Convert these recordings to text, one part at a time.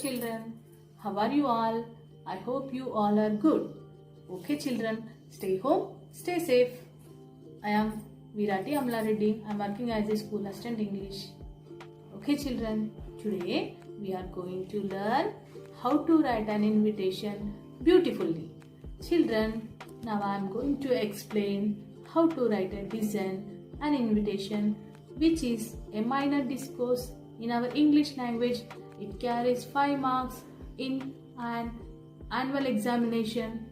children, how are you all? I hope you all are good. Okay children, stay home, stay safe. I am Virati Amla Reddy. I am working as a school assistant English. Okay children, today we are going to learn how to write an invitation beautifully. Children, now I am going to explain how to write a design, an invitation, which is a minor discourse in our English language. It carries 5 marks in an annual examination.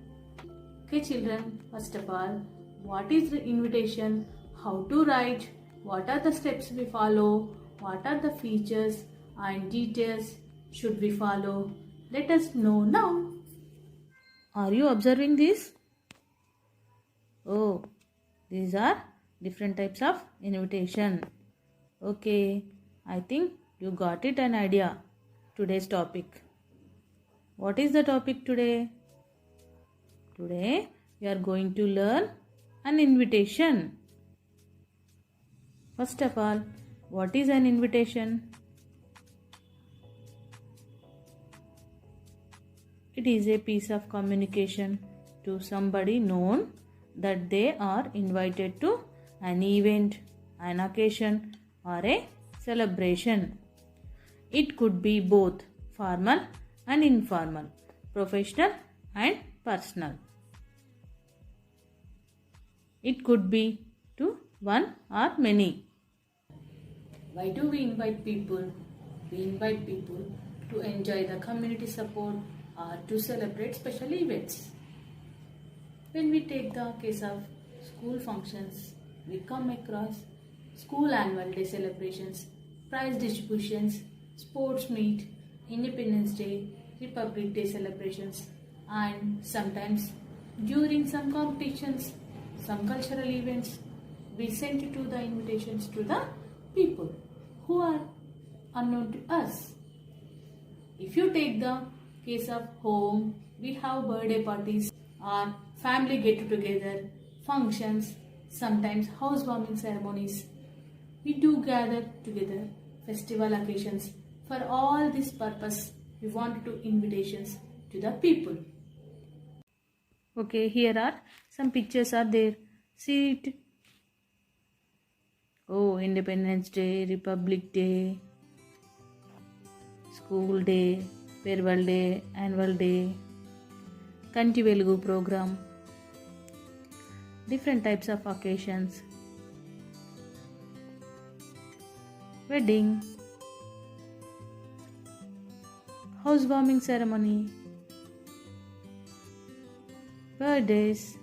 Okay children, first of all, what is the invitation, how to write, what are the steps we follow, what are the features and details should we follow? Let us know now. Are you observing this? Oh, these are different types of invitation. Okay, I think you got it an idea. Today's topic. What is the topic today? Today we are going to learn an invitation. First of all, what is an invitation? It is a piece of communication to somebody known that they are invited to an event, an occasion or a celebration. It could be both formal and informal, professional and personal. It could be to one or many. Why do we invite people? We invite people to enjoy the community support or to celebrate special events. When we take the case of school functions, we come across school annual day celebrations, prize distributions, sports meet, Independence Day, Republic Day celebrations, and sometimes during some competitions, some cultural events, we send to the invitations to the people who are unknown to us. If you take the case of home, we have birthday parties or family get together, functions, sometimes housewarming ceremonies. We do gather together, festival occasions. For all this purpose, we want to invitations to the people. Okay, here are some pictures are there. See it. Oh, Independence Day, Republic Day, School Day, Farewell Day, Annual Day, Kanti Velugu program, different types of occasions, wedding, housewarming ceremony, birthdays.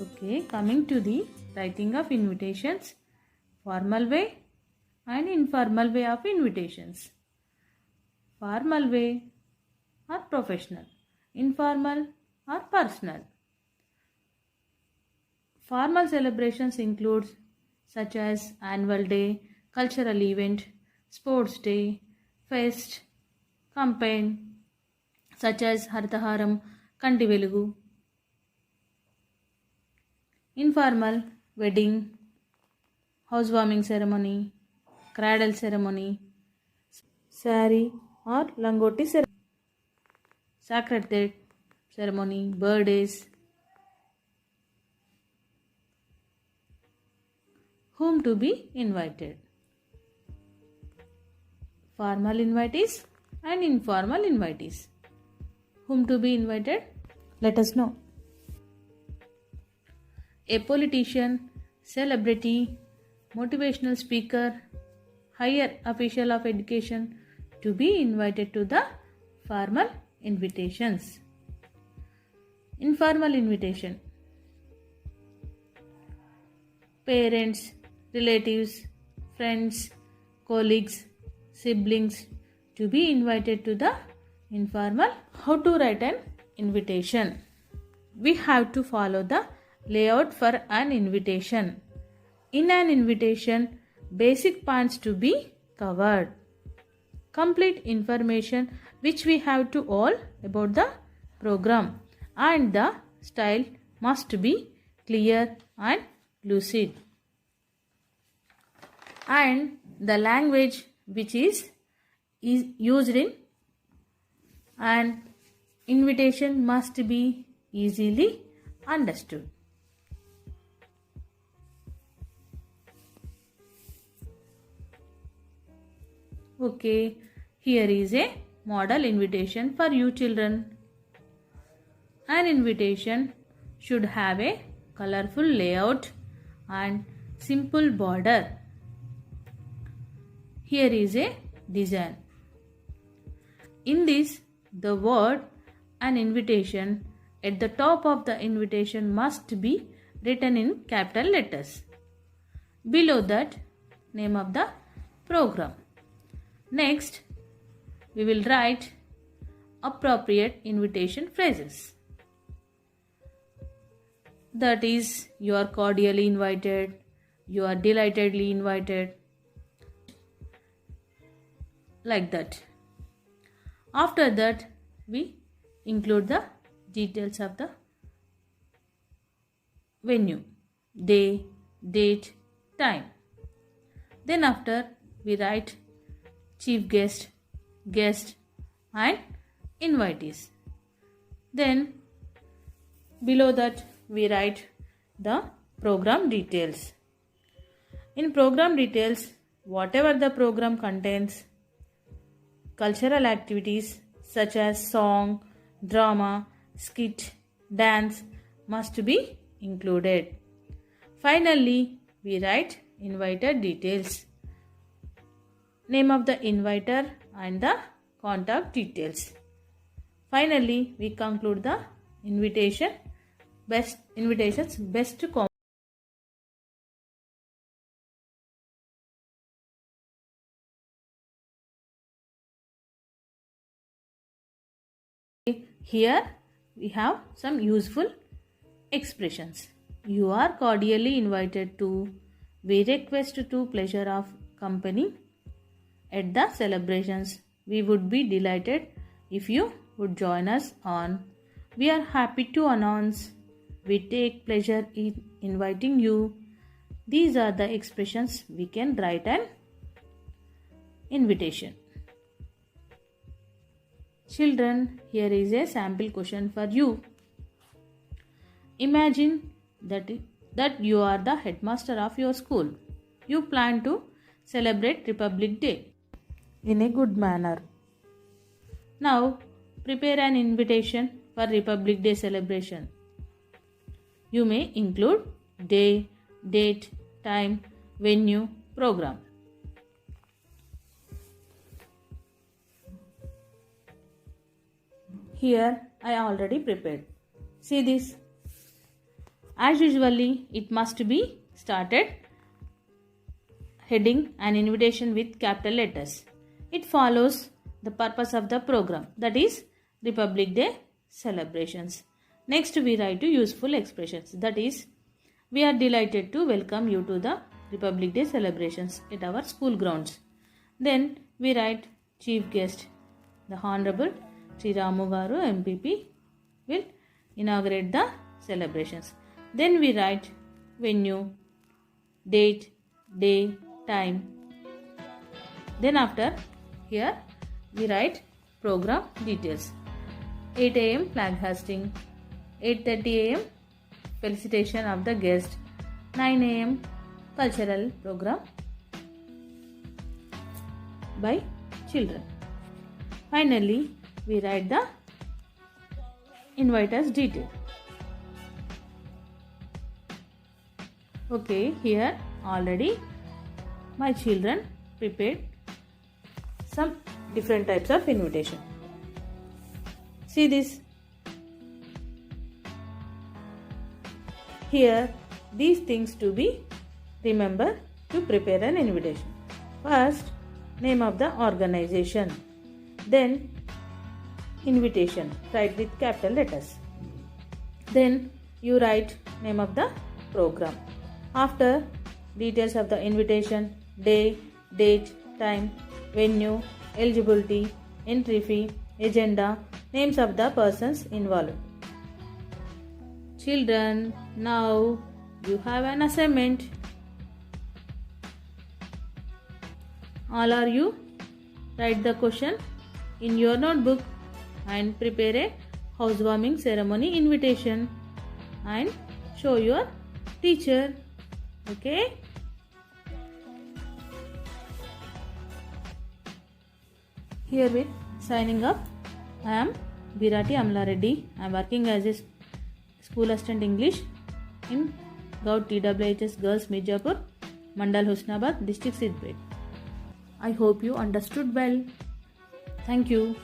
Okay, coming to the writing of invitations, formal way and informal way of invitations. Formal way or professional, informal or personal. Formal celebrations include such as annual day, cultural event, sports day, fest, campaign such as Hartaharam, Kanti Velugu. Informal, wedding, housewarming ceremony, cradle ceremony, sari or langoti ceremony, sacred date ceremony, birthdays. Whom to be invited? Formal invitees and informal invitees. Whom to be invited? Let us know. A politician, celebrity, motivational speaker, higher official of education to be invited to the formal invitations. Informal invitation. Parents, relatives, friends, colleagues, siblings to be invited to the informal. How to write an invitation? We have to follow the layout for an invitation. In an invitation, basic points to be covered. Complete information which we have to all about the program, and the style must be clear and lucid. And the language which is used in an invitation must be easily understood. Okay, here is a model invitation for you children. An invitation should have a colorful layout and simple border. Here is a design. In this, the word "an invitation" at the top of the invitation must be written in capital letters. Below that, name of the program. Next, we will write appropriate invitation phrases. That is, you are cordially invited, you are delightedly invited, like that. After that, we include the details of the venue, day, date, time. Then after, we write chief guest, guest and invitees. Then below that, we write the program details. In program details, whatever the program contains, cultural activities such as song, drama, skit, dance must be included. Finally, we write inviter details. Name of the inviter and the contact details. Finally, we conclude the invitations best Here we have some useful expressions. You are cordially invited to. We request to pleasure of company at the celebrations. We would be delighted if you would join us on. We are happy to announce. We take pleasure in inviting you. These are the expressions we can write an invitation. Children, here is a sample question for you. Imagine that you are the headmaster of your school. You plan to celebrate Republic Day in a good manner. Now, prepare an invitation for Republic Day celebration. You may include day, date, time, venue, program. Here I already prepared. See this. As usually, it must be started heading an invitation with capital letters. It follows the purpose of the program, that is Republic Day celebrations. Next, we write useful expressions, that is, we are delighted to welcome you to the Republic Day celebrations at our school grounds. Then we write chief guest, the Honorable Sri Ramu Garu MPP will inaugurate the celebrations. Then we write venue, date, day, time. Then after, here we write program details. 8 a.m. flag hosting, 8:30 a.m. felicitation of the guest, 9 a.m. cultural program by children. Finally, we write the inviters detail. Okay, here already my children prepared some different types of invitation. See this. Here, these things to be remember to prepare an invitation. First, name of the organization. Then, invitation. Write with capital letters. Then, you write name of the program. After, details of the invitation, day, date, time, venue, eligibility, entry fee, agenda, names of the persons involved. Children, now you have an assignment. All are you? Write the question in your notebook and prepare a housewarming ceremony invitation and show your teacher. Okay? Herewith signing up. I am Birati Amla Reddy. I am working as a school assistant English in Gaud TWHS Girls Mirzapur, Mandal Husnabad, District Siddipet. I hope you understood well. Thank you.